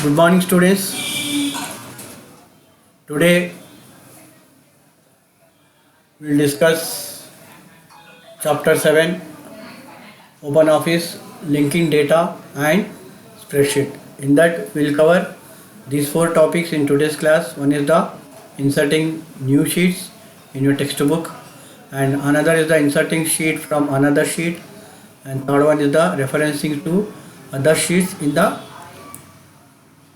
Good morning, students. Today we'll discuss chapter 7, Openoffice, linking data and spreadsheet. In that we'll cover these four topics in today's class. One is the inserting new sheets in your textbook, and another is the inserting sheet from another sheet, and third one is the referencing to other sheets in the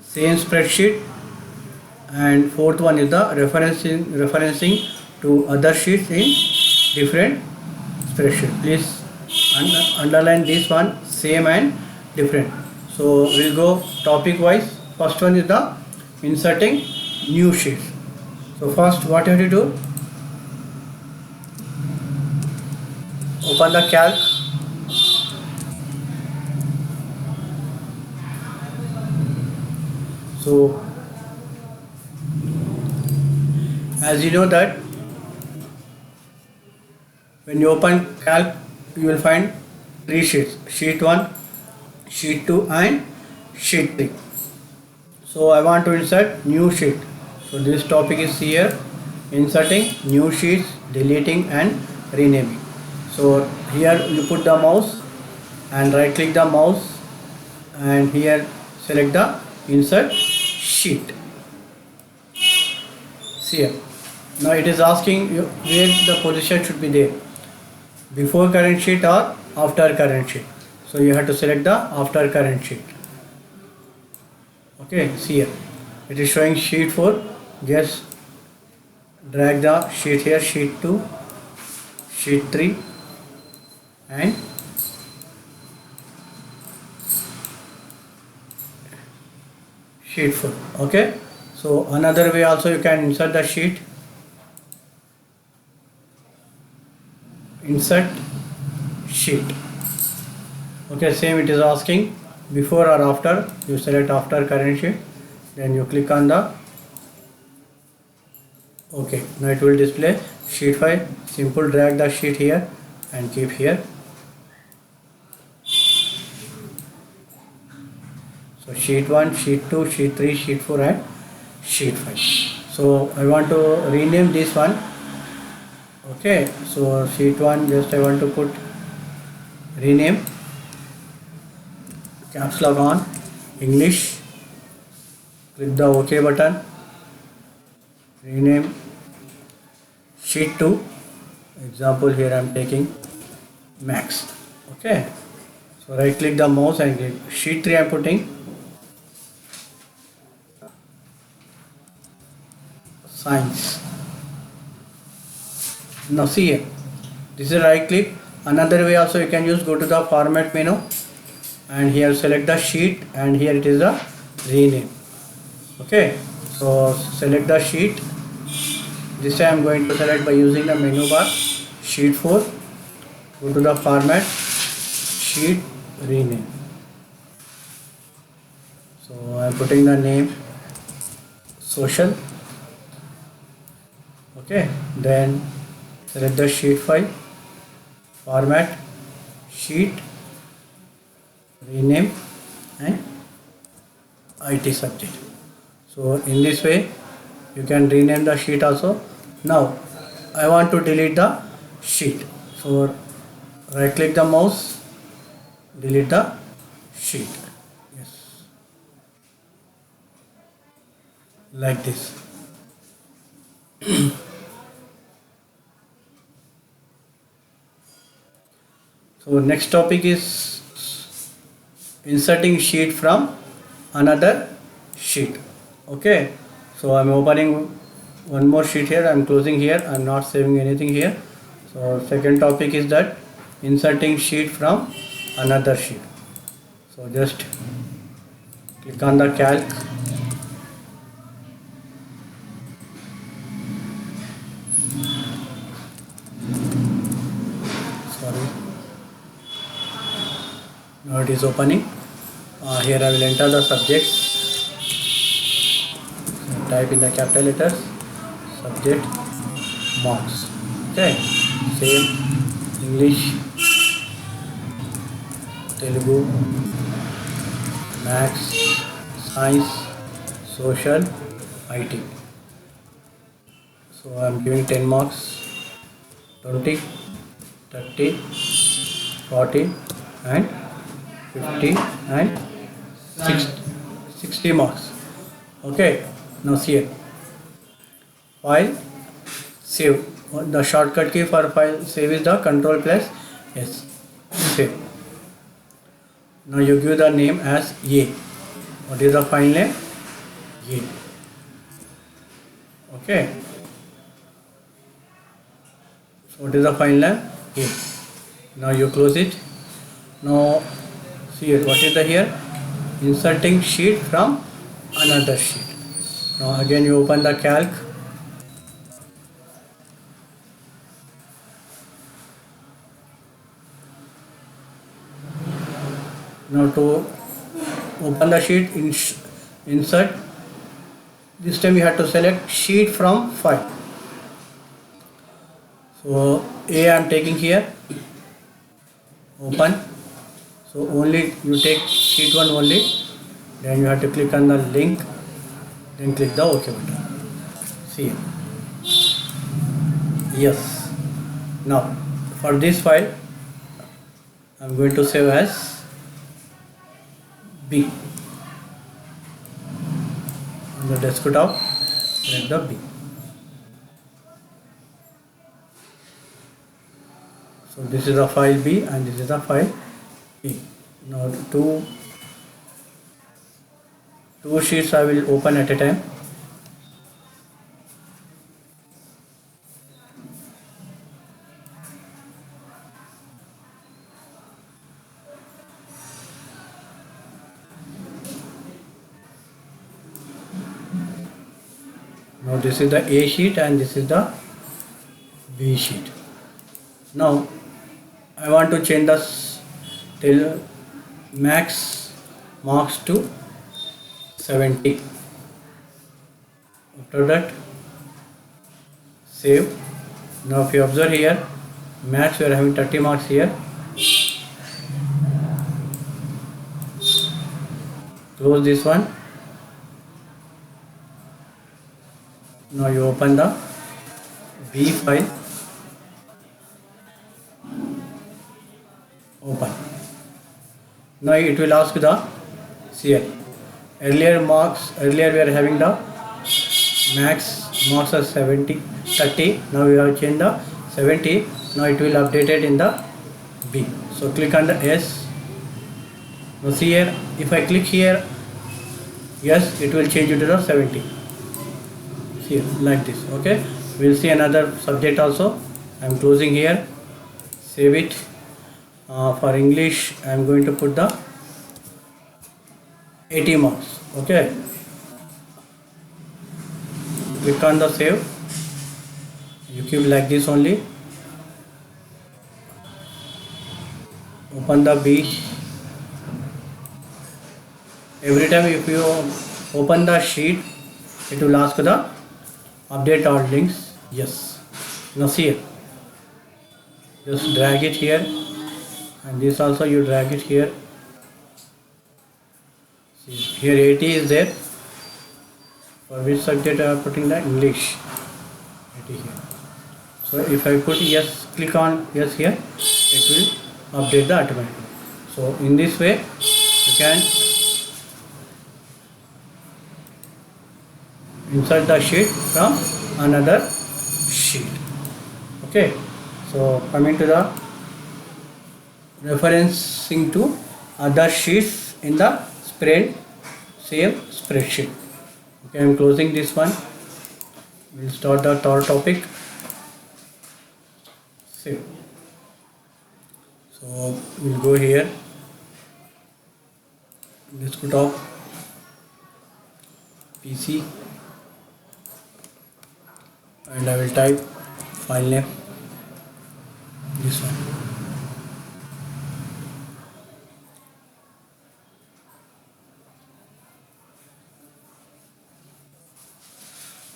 same spreadsheet, and fourth one is the referencing to other sheets in different spreadsheet. Please underline this one, same and different. So we'll go topic wise. First one is the inserting new sheets. So first what you have to do, open the calc. So as you know that when you open calc, you will find three sheets: sheet 1, sheet 2 and sheet 3. So I want to insert new sheet. So this topic is here, inserting new sheets, deleting and renaming. So here you put the mouse and right click the mouse, and here select the insert sheet. See here. Now it is asking you where the position should be there, before current sheet or after current sheet. So you have to select the after current sheet. Okay, see here, it is showing sheet 4. Just drag the sheet here, sheet 2, sheet 3 and sheet 4. Okay, so another way also you can insert the sheet. Insert sheet. Okay, same it is asking before or after. You select after current sheet, then you click on the OK. Now it will display sheet 5. Simple drag the sheet here and keep here. So sheet 1, sheet 2, sheet 3, sheet 4 and sheet 5. So I want to rename this one. Okay, so sheet 1, just I want to put rename, caps lock on, English, click the OK button, rename sheet 2, example here I am taking max. Okay, so right click the mouse and click sheet 3 I am putting science. Now see here, this is right click. Another way also you can use, go to the format menu and here select the sheet, and here it is the rename. Okay, so select the sheet. This time I am going to select by using the menu bar, sheet 4, go to the format, sheet, rename. So I am putting the name social. Okay, then select the sheet 5, format, sheet, rename and IT subject. So in this way you can rename the sheet also. Now I want to delete the sheet. So right click the mouse, delete the sheet. Yes, like this. So next topic is inserting sheet from another sheet. Okay, so I am opening one more sheet here, I am closing here, I am not saving anything here. So second topic is that inserting sheet from another sheet. So just click on the calc, now it is opening. Here I will enter the subjects. So type in the capital letters, subject, marks. Okay, same English, Telugu, Max, science, social, IT. So I am giving 10 marks, 20, 30, 40 and 50 and 60 marks. Okay, now see it. File, save. The shortcut key for file save is the control plus S. Save. Now you give the name as A. What is the file name? A. Okay. So what is the file name? A. Now you close it. Now see it. What is the here? Inserting sheet from another sheet. Now again you open the calc. Now to open the sheet, insert. This time you have to select sheet from file. So A I am taking here. Open. So only you take sheet 1 only. Then you have to click on the link. Then click the OK button. See. Yes. Now for this file, I am going to save as B. On the desktop, select the B. So this is the file B and this is the file A. Now two sheets I will open at a time. Now this is the A sheet and this is the B sheet. Now I want to change the max marks to 70. After that, save. Now if you observe here, max we are having 30 marks here. Close this one. Now you open the B file. Open. Now it will ask the CL. Earlier we are having the max marks are 30. Now we have changed the 70. Now it will update it in the B. So click on the S. Now see here, if I click here, yes, it will change it to the 70. See like this. Okay. We will see another subject also. I am closing here. Save it. For English, I am going to put the 80 marks. Okay. Click on the save. You keep like this only. Open the B. Every time if you open the sheet, it will ask the update all links. Yes. Now see here. Just drag it here. And this also you drag it here. See, here 80 is there. For which subject I am putting the English. 80 here. So if I put yes, click on yes here, it will update the automatically. So in this way you can insert the sheet from another sheet. Okay. So coming to the referencing to other sheets in the save spreadsheet. Okay, I am closing this one. We will start the third topic. Save. So we will go here. Desktop, PC, and I will type file name. This one.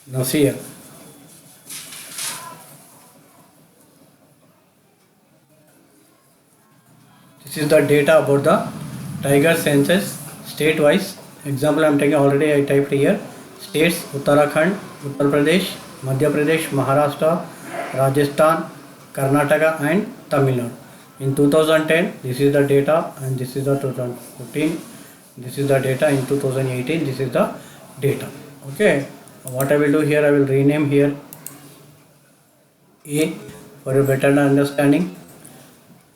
Now see here. This is the data about the tiger census state-wise example I am taking already. I typed here states: Uttarakhand, Uttar Pradesh, Madhya Pradesh, Maharashtra, Rajasthan, Karnataka and Tamil Nadu. In 2010 this is the data, and this is the 2015, this is the data. In 2018 this is the data. Okay, what I will do here, I will rename here A for a better understanding.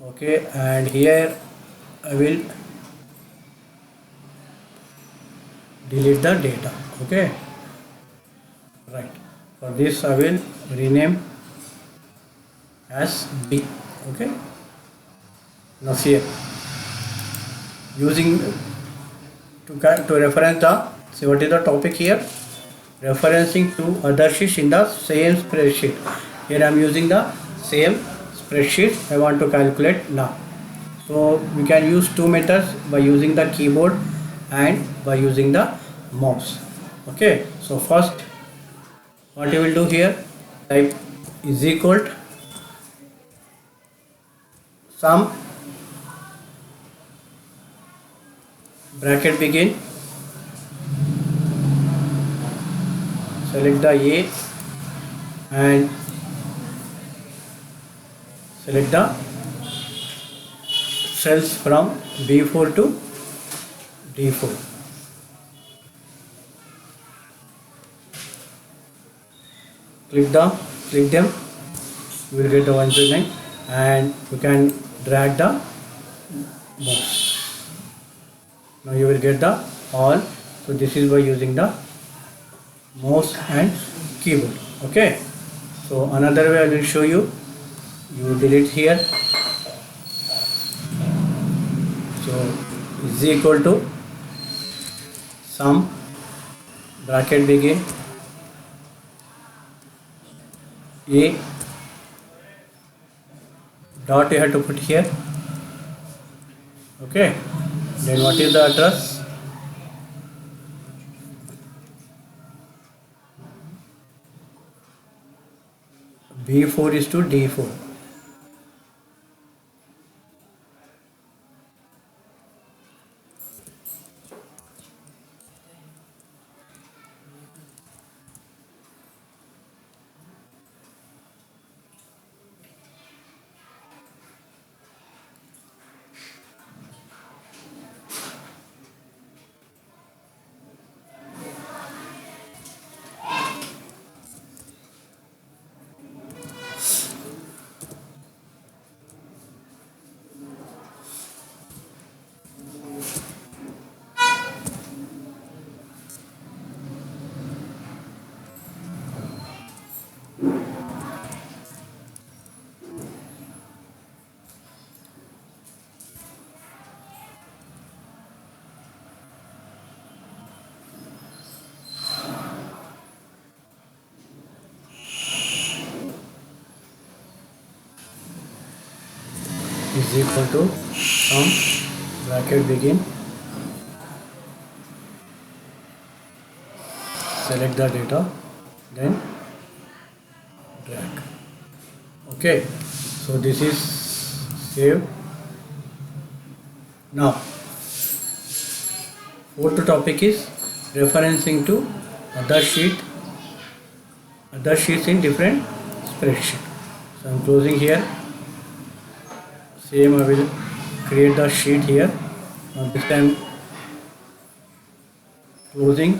Okay, and here I will delete the data. Okay, right, for this I will rename as B. Okay, now here using to reference the, see what is the topic here, referencing to other sheets in the same spreadsheet. Here I am using the same spreadsheet I want to calculate now. So we can use two methods, by using the keyboard and by using the mouse. Okay, so first what you will do here, type is equal to sum, bracket begin, select the A and select the cells from B4 to D4. Click them, you will get the 109 and you can drag the mouse. Now you will get the all. So this is by using the mouse and keyboard. Okay, so another way I will show you. You delete here, so is equal to sum, bracket begin, A dot you have to put here. Okay, then what is the address? B4 is to D4. Is equal to sum, bracket begin, select the data, then drag. Okay, so this is save. Now fourth topic is referencing to other sheets in different spreadsheet. So I am closing here. Same, I will create the sheet here. Now this time closing.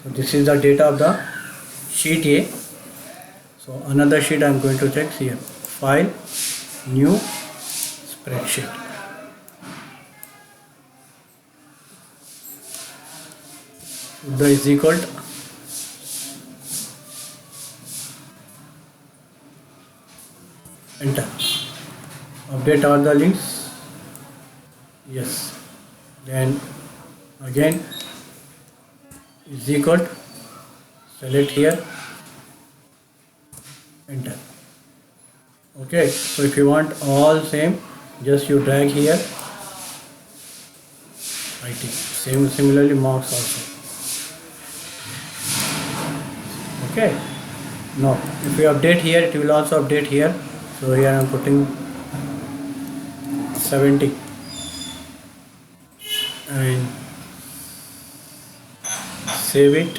So this is the data of the sheet A. So another sheet I am going to check here. File, new, spreadsheet. The is equal to enter. Update all the links. Yes. Then again is equal to, select here, enter. Okay, so if you want all same, just you drag here, IT. Similarly marks also. Okay, No, if you update here, it will also update here. So here I am putting 70 and save it.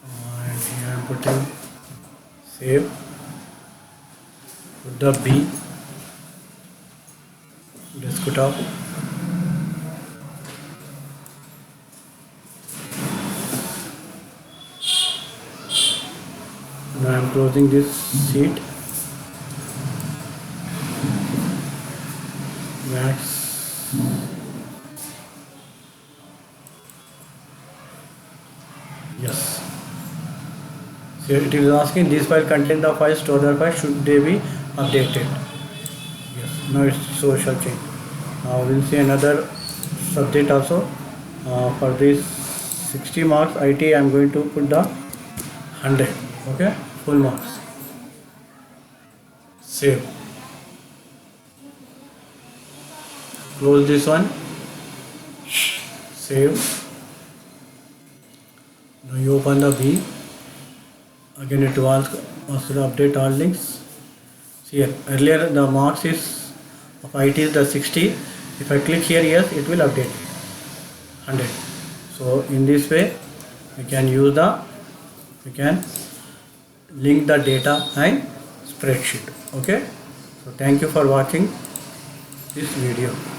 And here I am putting save. Put the B desktop. Now I am closing this sheet. Max. Yes. So it is asking this file contain the file, store the file, should they be updated? Yes. Now it's social change. We'll see another subject also. For this 60 marks IT, I am going to put the 100. Okay, full marks. Save. Close this one. Save. Now you open the B. Again it will ask us to update all links. See here, earlier the marks is of IT is the 60. If I click here, yes, it will update 100. So in this way we can link the data and spreadsheet. Okay, so thank you for watching this video.